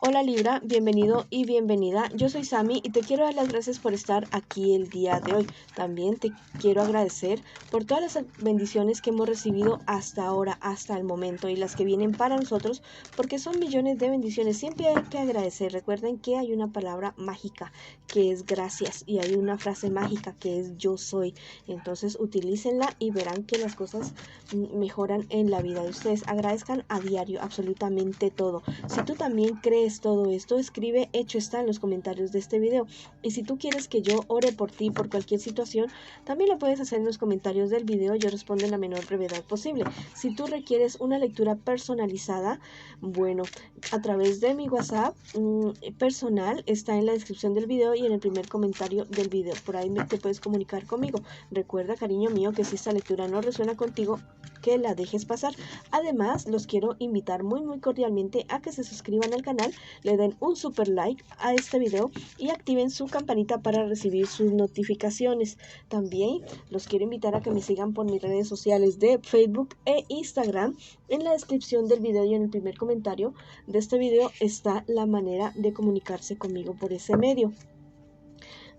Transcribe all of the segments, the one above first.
Hola Libra, bienvenido y bienvenida. Yo soy Sami y te quiero dar las gracias por estar aquí el día de hoy. También te quiero agradecer por todas las bendiciones que hemos recibido hasta ahora, hasta el momento y las que vienen para nosotros, porque son millones de bendiciones. Siempre hay que agradecer. Recuerden que hay una palabra mágica que es gracias y hay una frase mágica que es yo soy. Entonces utilícenla y verán que las cosas mejoran en la vida de ustedes. Agradezcan a diario absolutamente todo. Si tú también crees todo esto, escribe hecho está en los comentarios de este video. Y si tú quieres que yo ore por ti por cualquier situación, también lo puedes hacer en los comentarios del video. Yo respondo en la menor brevedad posible. Si tú requieres una lectura personalizada, bueno, a través de mi WhatsApp personal, está en la descripción del video y en el primer comentario del video. Por ahí te puedes comunicar conmigo. Recuerda, cariño mío, que si esta lectura no resuena contigo, que la dejes pasar. Además, los quiero invitar muy cordialmente a que se suscriban al canal, le den un super like a este video y activen su campanita para recibir sus notificaciones. También los quiero invitar a que me sigan por mis redes sociales de Facebook e Instagram. En la descripción del video y en el primer comentario de este video está la manera de comunicarse conmigo por ese medio.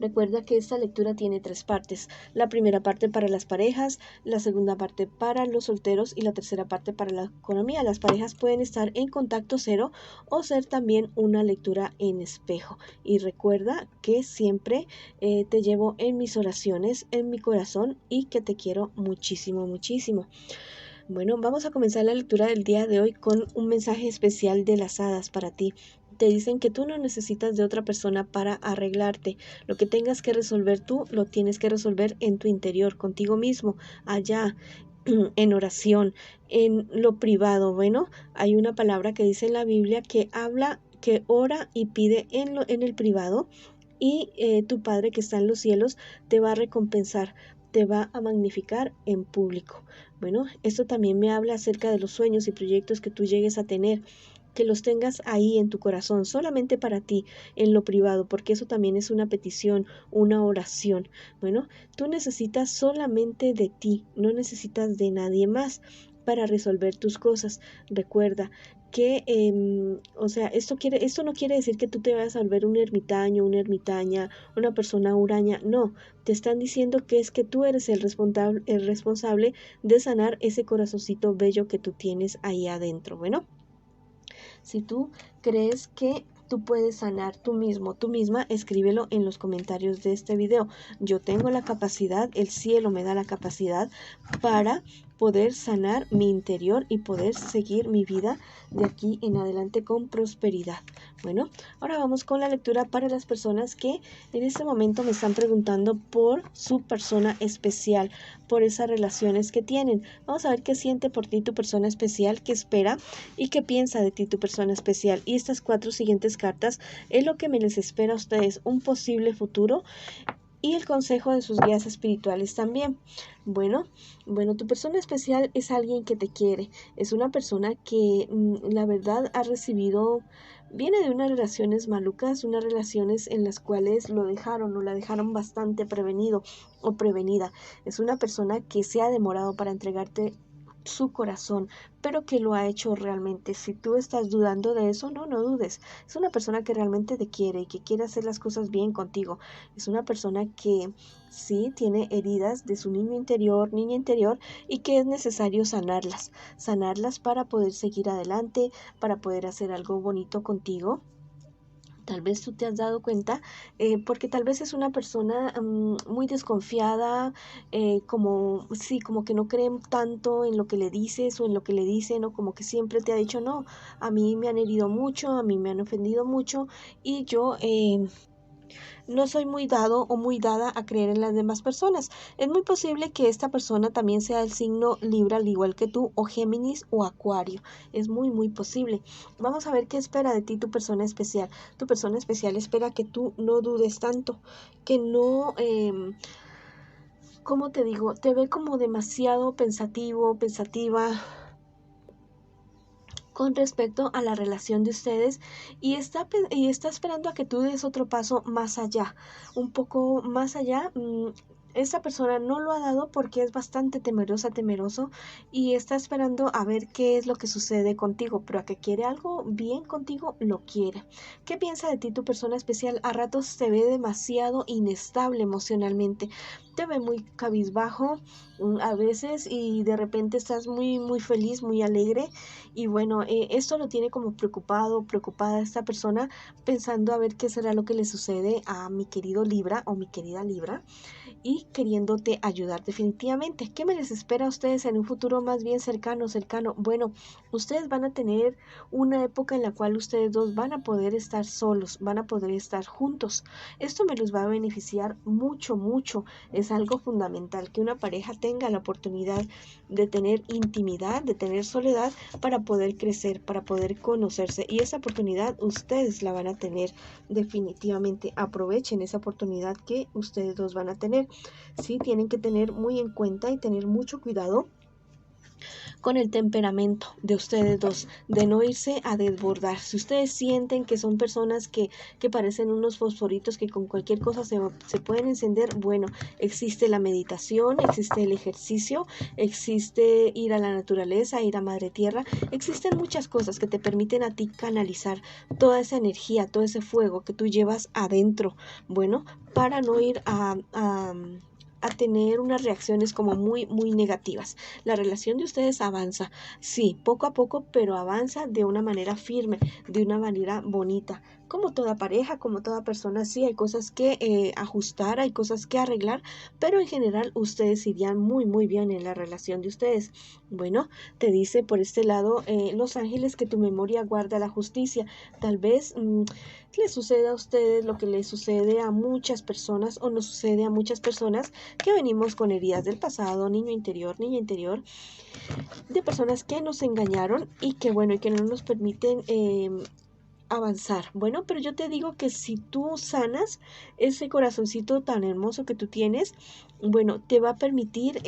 Recuerda que esta lectura tiene 3 partes. La primera parte para las parejas, la segunda parte para los solteros y la tercera parte para la economía. Las parejas pueden estar en contacto cero o ser también una lectura en espejo. Y recuerda que siempre te llevo en mis oraciones, en mi corazón y que te quiero muchísimo. Bueno, vamos a comenzar la lectura del día de hoy con un mensaje especial de las hadas para ti. Te dicen que tú no necesitas de otra persona para arreglarte. Lo que tengas que resolver tú, lo tienes que resolver en tu interior, contigo mismo, allá, en oración, en lo privado. Bueno, hay una palabra que dice en la Biblia que habla, que ora y pide en el privado. Y tu Padre que está en los cielos te va a recompensar, te va a magnificar en público. Bueno, esto también me habla acerca de los sueños y proyectos que tú llegues a tener, que los tengas ahí en tu corazón, solamente para ti, en lo privado, porque eso también es una petición, una oración. Bueno, tú necesitas solamente de ti, no necesitas de nadie más para resolver tus cosas. Recuerda que, esto no quiere decir que tú te vayas a volver un ermitaño, una ermitaña, una persona huraña, no, te están diciendo que es que tú eres el responsable de sanar ese corazoncito bello que tú tienes ahí adentro. Bueno, si tú crees que tú puedes sanar tú mismo, tú misma, escríbelo en los comentarios de este video. Yo tengo la capacidad, el cielo me da la capacidad para poder sanar mi interior y poder seguir mi vida de aquí en adelante con prosperidad. Bueno, ahora vamos con la lectura para las personas que en este momento me están preguntando por su persona especial, por esas relaciones que tienen. Vamos a ver qué siente por ti tu persona especial, qué espera y qué piensa de ti tu persona especial. Y estas 4 siguientes cartas es lo que me les espera a ustedes, un posible futuro y el consejo de sus guías espirituales también. Bueno, tu persona especial es alguien que te quiere, es una persona que la verdad ha recibido, viene de unas relaciones malucas, unas relaciones en las cuales lo dejaron o la dejaron bastante prevenido o prevenida. Es una persona que se ha demorado para entregarte su corazón, pero que lo ha hecho realmente. Si tú estás dudando de eso, no dudes. Es una persona que realmente te quiere y que quiere hacer las cosas bien contigo. Es una persona que sí tiene heridas de su niña interior y que es necesario sanarlas para poder seguir adelante, para poder hacer algo bonito contigo. Tal vez tú te has dado cuenta, porque tal vez es una persona muy desconfiada, como que no creen tanto en lo que le dices o en lo que le dicen, o como que siempre te ha dicho, no, a mí me han herido mucho, a mí me han ofendido mucho y yo no soy muy dado o muy dada a creer en las demás personas. Es muy posible que esta persona también sea el signo Libra, al igual que tú, o Géminis o Acuario. Es muy posible. Vamos a ver qué espera de ti tu persona especial. Tu persona especial espera que tú no dudes tanto, que no... ¿cómo te digo? Te ve como demasiado pensativo, pensativa con respecto a la relación de ustedes y está esperando a que tú des otro paso más allá, un poco más allá. esta persona no lo ha dado porque es bastante temeroso y está esperando a ver qué es lo que sucede contigo, pero a que quiere algo bien contigo, lo quiere. ¿Qué piensa de ti tu persona especial? A ratos se ve demasiado inestable emocionalmente, te ve muy cabizbajo a veces y de repente estás muy feliz, muy alegre y bueno, esto lo tiene como preocupada esta persona pensando a ver qué será lo que le sucede a mi querido Libra o mi querida Libra y queriéndote ayudar definitivamente. ¿Qué me les espera a ustedes en un futuro más bien cercano? Bueno, ustedes van a tener una época en la cual ustedes dos van a poder estar solos, van a poder estar juntos. Esto me los va a beneficiar mucho. Es algo fundamental que una pareja tenga la oportunidad de tener intimidad, de tener soledad para poder crecer, para poder conocerse. Y esa oportunidad ustedes la van a tener definitivamente. Aprovechen esa oportunidad que ustedes dos van a tener. Sí, tienen que tener muy en cuenta y tener mucho cuidado con el temperamento de ustedes dos, de no irse a desbordar. Si ustedes sienten que son personas que parecen unos fosforitos que con cualquier cosa se pueden encender, bueno, existe la meditación, existe el ejercicio, existe ir a la naturaleza, ir a Madre Tierra, existen muchas cosas que te permiten a ti canalizar toda esa energía, todo ese fuego que tú llevas adentro, bueno, para no ir a tener unas reacciones como muy negativas. La relación de ustedes avanza, sí, poco a poco, pero avanza de una manera firme, de una manera bonita. Como toda pareja, como toda persona, sí, hay cosas que ajustar, hay cosas que arreglar, pero en general ustedes irían muy bien en la relación de ustedes. Bueno, te dice por este lado los ángeles que tu memoria guarda la justicia. Tal vez le sucede a ustedes lo que le sucede a muchas personas o nos sucede a muchas personas que venimos con heridas del pasado, niña interior, de personas que nos engañaron y que bueno, y que no nos permiten avanzar. Bueno, pero yo te digo que si tú sanas ese corazoncito tan hermoso que tú tienes, bueno, te va a permitir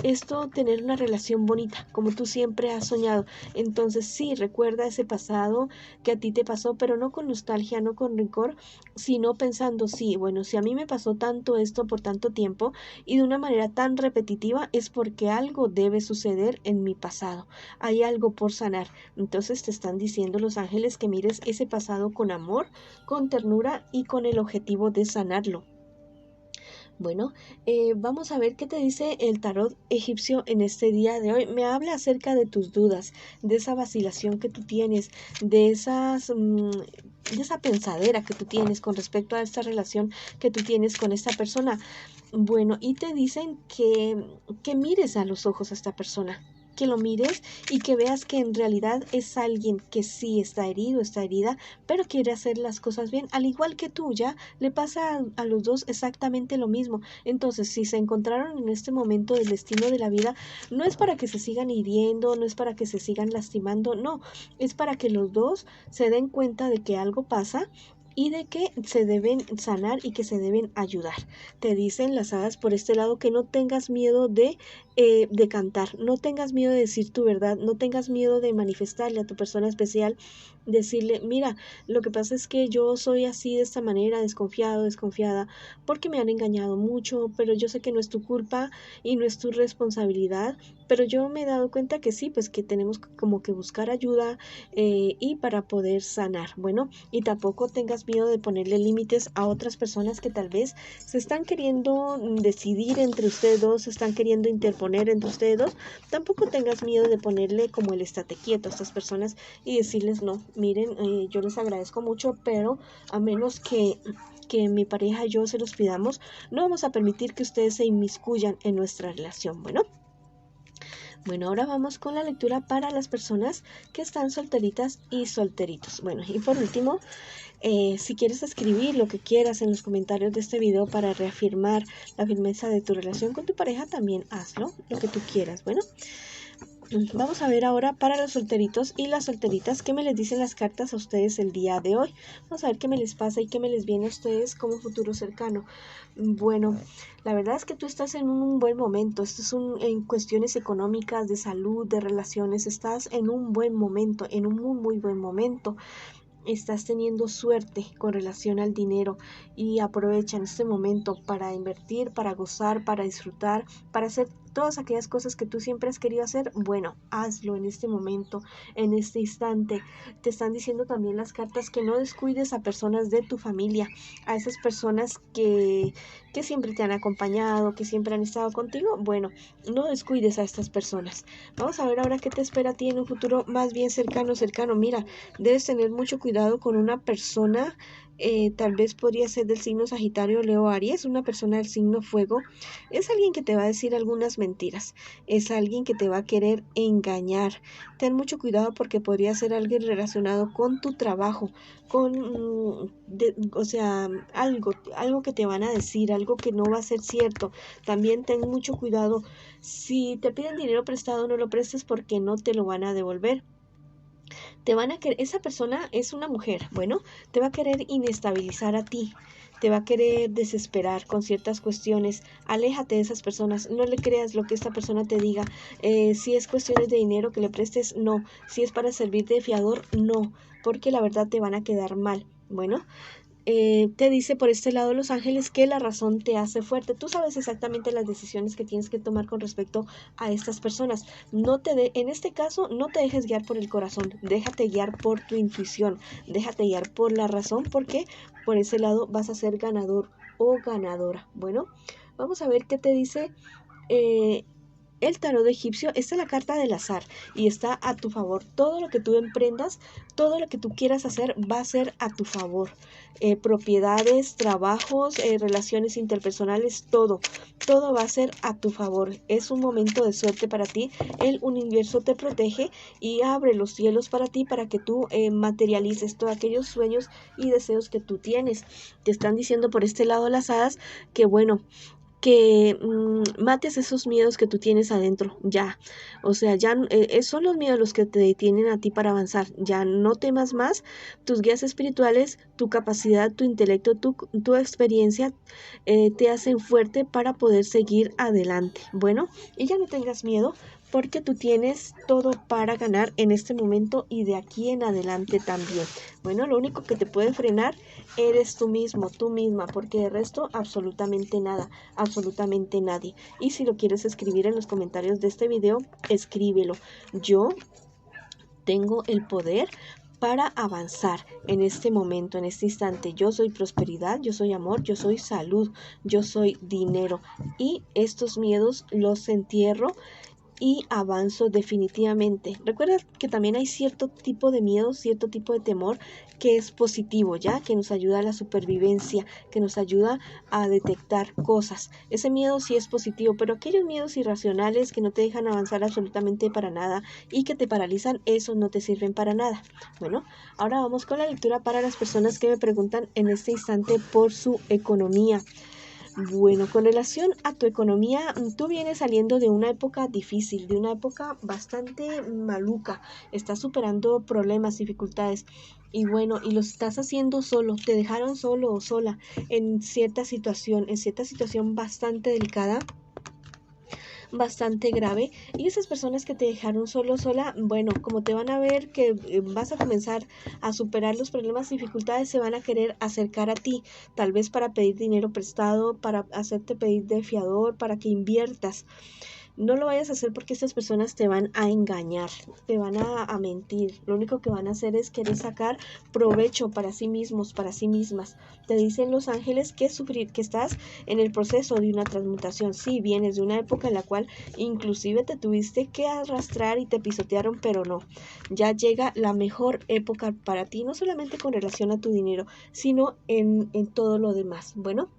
esto tener una relación bonita, como tú siempre has soñado. Entonces sí, recuerda ese pasado que a ti te pasó, pero no con nostalgia, no con rencor, sino pensando, sí, bueno, si a mí me pasó tanto esto por tanto tiempo y de una manera tan repetitiva, es porque algo debe suceder en mi pasado. Hay algo por sanar. Entonces te están diciendo los ángeles que mires ese pasado con amor, con ternura y con el objetivo de sanarlo. Bueno, vamos a ver qué te dice el tarot egipcio en este día de hoy. Me habla acerca de tus dudas, de esa vacilación que tú tienes, de de esa pensadera que tú tienes con respecto a esta relación que tú tienes con esta persona. Bueno, y te dicen que mires a los ojos a esta persona, que lo mires y que veas que en realidad es alguien que sí está herido, está herida, pero quiere hacer las cosas bien, al igual que tú, ya le pasa a los dos exactamente lo mismo. Entonces, si se encontraron en este momento del destino de la vida, no es para que se sigan hiriendo, no es para que se sigan lastimando, no, es para que los dos se den cuenta de que algo pasa y de que se deben sanar y que se deben ayudar. Te dicen las hadas por este lado que no tengas miedo de cantar, no tengas miedo de decir tu verdad, no tengas miedo de manifestarle a tu persona especial, decirle, mira, lo que pasa es que yo soy así de esta manera, desconfiada, porque me han engañado mucho, pero yo sé que no es tu culpa y no es tu responsabilidad, pero yo me he dado cuenta que sí, pues que tenemos como que buscar ayuda y para poder sanar. Bueno, y tampoco tengas miedo de ponerle límites a otras personas que tal vez se están queriendo decidir entre ustedes dos, se están queriendo interponer entre ustedes dos. Tampoco tengas miedo de ponerle como el estate quieto a estas personas y decirles no, miren, yo les agradezco mucho, pero a menos que mi pareja y yo se los pidamos, no vamos a permitir que ustedes se inmiscuyan en nuestra relación. Bueno, ahora vamos con la lectura para las personas que están solteritas y solteritos. Bueno, y por último, si quieres escribir lo que quieras en los comentarios de este video para reafirmar la firmeza de tu relación con tu pareja, también hazlo, lo que tú quieras. Bueno, vamos a ver ahora para los solteritos y las solteritas qué me les dicen las cartas a ustedes el día de hoy. Vamos a ver qué me les pasa y qué me les viene a ustedes como futuro cercano. Bueno, la verdad es que tú estás en un buen momento. Esto es en cuestiones económicas, de salud, de relaciones. Estás en un buen momento, en un muy buen momento. estás teniendo suerte con relación al dinero y aprovecha en este momento para invertir, para gozar, para disfrutar, para hacer todas aquellas cosas que tú siempre has querido hacer. Bueno, hazlo en este momento, en este instante. Te están diciendo también las cartas que no descuides a personas de tu familia, a esas personas que siempre te han acompañado, que siempre han estado contigo. Bueno, no descuides a estas personas. Vamos a ver ahora qué te espera a ti en un futuro más bien cercano. Mira, debes tener mucho cuidado con una persona, tal vez podría ser del signo Sagitario, Leo, Aries, una persona del signo Fuego. Es alguien que te va a decir algunas mentiras, es alguien que te va a querer engañar. Ten mucho cuidado porque podría ser alguien relacionado con tu trabajo, o sea, algo que te van a decir, algo que no va a ser cierto. También ten mucho cuidado. Si te piden dinero prestado, no lo prestes porque no te lo van a devolver. Te van a querer, esa persona es una mujer, bueno, te va a querer inestabilizar a ti, te va a querer desesperar con ciertas cuestiones. Aléjate de esas personas, no le creas lo que esta persona te diga. Si es cuestiones de dinero que le prestes, no. Si es para servirte de fiador, no, porque la verdad te van a quedar mal. Bueno, te dice por este lado los ángeles que la razón te hace fuerte. Tú sabes exactamente las decisiones que tienes que tomar con respecto a estas personas. En este caso, no te dejes guiar por el corazón, déjate guiar por tu intuición, déjate guiar por la razón, porque por ese lado vas a ser ganador o ganadora. Bueno, vamos a ver qué te dice el tarot egipcio. Esta es la carta del azar y está a tu favor. Todo lo que tú emprendas, todo lo que tú quieras hacer va a ser a tu favor. Propiedades, trabajos, relaciones interpersonales, todo va a ser a tu favor. Es un momento de suerte para ti. El universo te protege y abre los cielos para ti, para que tú materialices todos aquellos sueños y deseos que tú tienes. Te están diciendo por este lado las hadas que bueno, que mates esos miedos que tú tienes adentro, ya, o sea, ya son los miedos los que te detienen a ti para avanzar. Ya no temas más. Tus guías espirituales, tu capacidad, tu intelecto, tu experiencia te hacen fuerte para poder seguir adelante. Bueno, y ya no tengas miedo, porque tú tienes todo para ganar en este momento y de aquí en adelante también. Bueno, lo único que te puede frenar eres tú mismo, tú misma, porque de resto absolutamente nada, absolutamente nadie. Y si lo quieres escribir en los comentarios de este video, escríbelo. Yo tengo el poder para avanzar en este momento, en este instante. Yo soy prosperidad, yo soy amor, yo soy salud, yo soy dinero. Y estos miedos los entierro y avanzo definitivamente. Recuerda que también hay cierto tipo de miedo, cierto tipo de temor que es positivo, ya que nos ayuda a la supervivencia, que nos ayuda a detectar cosas. Ese miedo sí es positivo, pero aquellos miedos irracionales que no te dejan avanzar absolutamente para nada y que te paralizan, esos no te sirven para nada. Bueno, ahora vamos con la lectura para las personas que me preguntan en este instante por su economía. Bueno, con relación a tu economía, tú vienes saliendo de una época difícil, de una época bastante maluca. Estás superando problemas, dificultades. Y bueno, y lo estás haciendo solo, te dejaron solo o sola en cierta situación bastante delicada, bastante grave. Y esas personas que te dejaron solo, sola, bueno, como te van a ver que vas a comenzar a superar los problemas y dificultades, se van a querer acercar a ti, tal vez para pedir dinero prestado, para hacerte pedir de fiador, para que inviertas. No lo vayas a hacer porque estas personas te van a engañar, te van a mentir. Lo único que van a hacer es querer sacar provecho para sí mismos, para sí mismas. Te dicen los ángeles que estás en el proceso de una transmutación. Sí, vienes de una época en la cual inclusive te tuviste que arrastrar y te pisotearon, pero no. Ya llega la mejor época para ti, no solamente con relación a tu dinero, sino en todo lo demás. Bueno,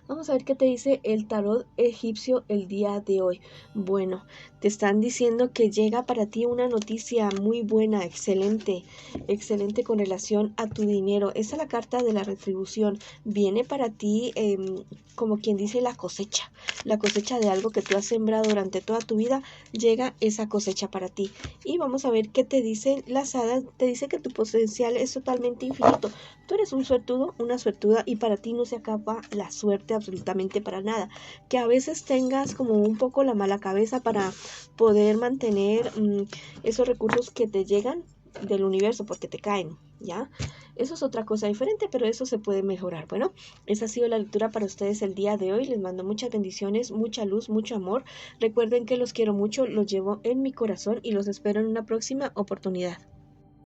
vamos a ver qué te dice el tarot egipcio el día de hoy. Bueno, te están diciendo que llega para ti una noticia muy buena, excelente, excelente con relación a tu dinero. Esa es la carta de la retribución. Viene para ti, como quien dice, la cosecha de algo que tú has sembrado durante toda tu vida. Llega esa cosecha para ti. Y vamos a ver qué te dicen las hadas. Te dice que tu potencial es totalmente infinito. Tú eres un suertudo, una suertuda, y para ti no se acaba la suerte absolutamente para nada. Que a veces tengas como un poco la mala cabeza para poder mantener esos recursos que te llegan. del universo porque te caen, ¿ya? Eso es otra cosa diferente, pero eso se puede mejorar. Bueno, esa ha sido la lectura para ustedes el día de hoy. Les mando muchas bendiciones, mucha luz, mucho amor. Recuerden que los quiero mucho, los llevo en mi corazón y los espero en una próxima oportunidad.